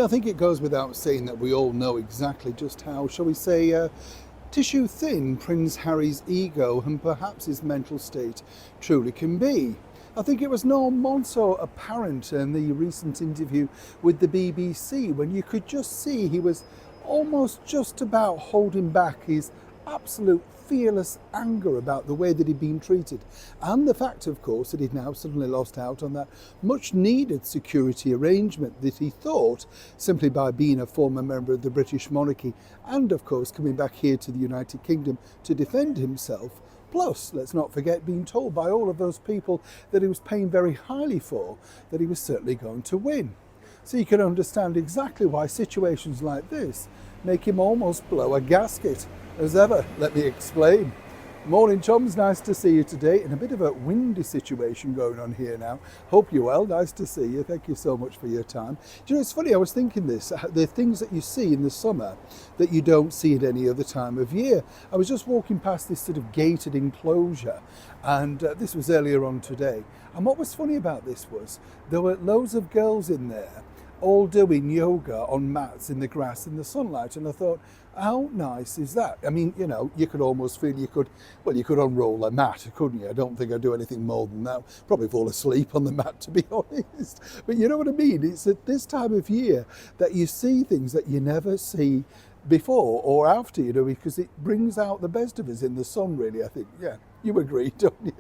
I think it goes without saying that we all know exactly just how, shall we say, tissue thin Prince Harry's ego and perhaps his mental state truly can be. I think it was no more so apparent in the recent interview with the BBC when you could just see he was almost just about holding back his absolute fearless anger about the way that he'd been treated, and the fact, of course, that he'd now suddenly lost out on that much needed security arrangement that he thought, simply by being a former member of the British monarchy and, of course, coming back here to the United Kingdom to defend himself. Plus, let's not forget being told by all of those people that he was paying very highly for that he was certainly going to win. So you can understand exactly why situations like this make him almost blow a gasket. As ever, let me explain. Morning, chums, nice to see you today. In a bit of a windy situation going on here now. Hope you're well, nice to see you. Thank you so much for your time. Do you know, it's funny, I was thinking this, the things that you see in the summer that you don't see at any other time of year. I was just walking past this sort of gated enclosure, and this was earlier on today. And what was funny about this was there were loads of girls in there all doing yoga on mats in the grass in the sunlight, and I thought, how nice is that? I mean, you know, you could almost feel you could unroll a mat, couldn't you? I don't think I'd do anything more than that. Probably fall asleep on the mat, to be honest. But you know what I mean? It's at this time of year that you see things that you never see before or after, you know, because it brings out the best of us in the sun, really, I think. Yeah, you agree, don't you?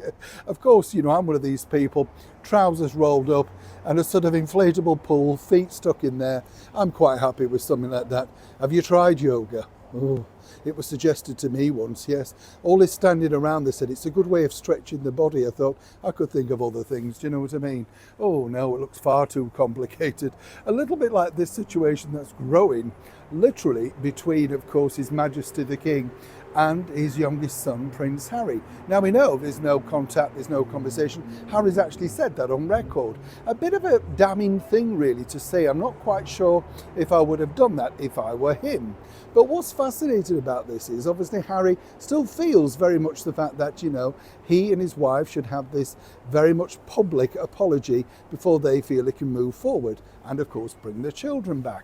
Of course, you know, I'm one of these people, trousers rolled up and a sort of inflatable pool, feet stuck in there. I'm quite happy with something like that. Have you tried yoga? Oh, it was suggested to me once, yes. All this standing around, they said, it's a good way of stretching the body. I thought, I could think of other things, do you know what I mean? Oh no, it looks far too complicated. A little bit like this situation that's growing, literally between, of course, His Majesty the King and his youngest son, Prince Harry. Now we know there's no contact, there's no conversation. Harry's actually said that on record. A bit of a damning thing really to say. I'm not quite sure if I would have done that if I were him. But what's fascinating about this is obviously Harry still feels very much the fact that, you know, he and his wife should have this very much public apology before they feel they can move forward and of course bring their children back.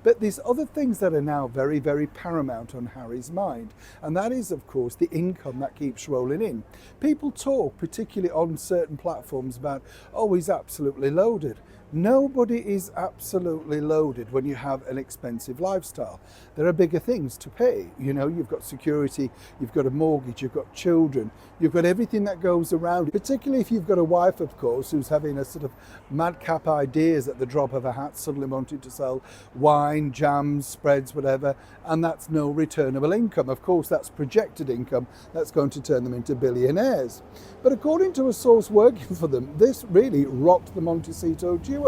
But there's other things that are now very, very paramount on Harry's mind. And that is, of course, the income that keeps rolling in. People talk, particularly on certain platforms, about, oh, he's absolutely loaded. Nobody is absolutely loaded when you have an expensive lifestyle. There are bigger things to pay. You know, you've got security, you've got a mortgage, you've got children, you've got everything that goes around, particularly if you've got a wife, of course, who's having a sort of madcap ideas at the drop of a hat, suddenly wanting to sell wine, jams, spreads, whatever, and that's no returnable income. Of course, that's projected income that's going to turn them into billionaires. But according to a source working for them, this really rocked the Montecito duo.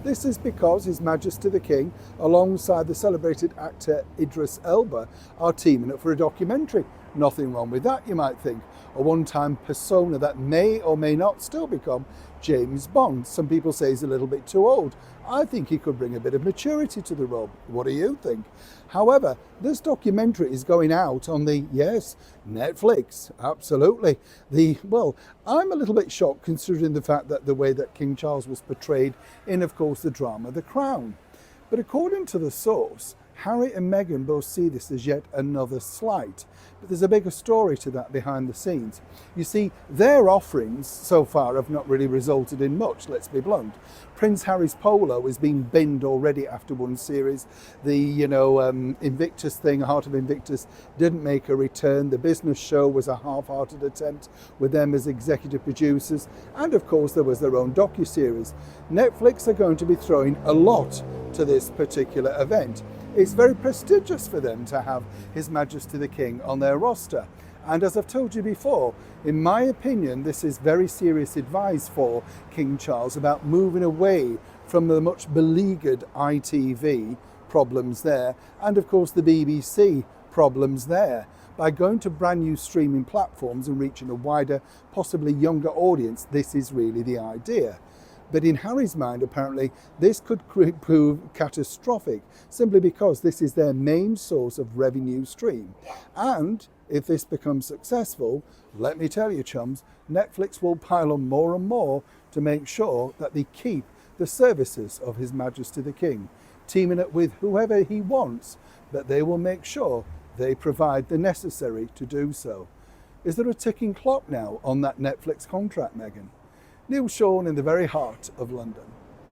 This is because His Majesty the King, alongside the celebrated actor Idris Elba, are teaming up for a documentary. Nothing wrong with that, you might think. A one-time persona that may or may not still become James Bond. Some people say he's a little bit too old. I think he could bring a bit of maturity to the role. What do you think? However, this documentary is going out on the, yes, Netflix, absolutely. Well, I'm a little bit shocked considering the fact that the way that King Charles was portrayed in, of course, the drama The Crown. But according to the source, Harry and Meghan both see this as yet another slight. But there's a bigger story to that behind the scenes. You see, their offerings so far have not really resulted in much, let's be blunt. Prince Harry's polo is being binned already after one series. The, you know, Invictus thing, Heart of Invictus, didn't make a return. The business show was a half-hearted attempt with them as executive producers. And of course, there was their own docuseries. Netflix are going to be throwing a lot to this particular event. It's very prestigious for them to have His Majesty the King on their roster. And as I've told you before, in my opinion, this is very serious advice for King Charles about moving away from the much beleaguered ITV problems there, and of course the BBC problems there. By going to brand new streaming platforms and reaching a wider, possibly younger audience, this is really the idea. But in Harry's mind, apparently, this could prove catastrophic simply because this is their main source of revenue stream. And if this becomes successful, let me tell you, chums, Netflix will pile on more and more to make sure that they keep the services of His Majesty the King. teaming up with whoever he wants, but they will make sure they provide the necessary to do so. Is there a ticking clock now on that Netflix contract, Meghan? Neil Sean in the very heart of London.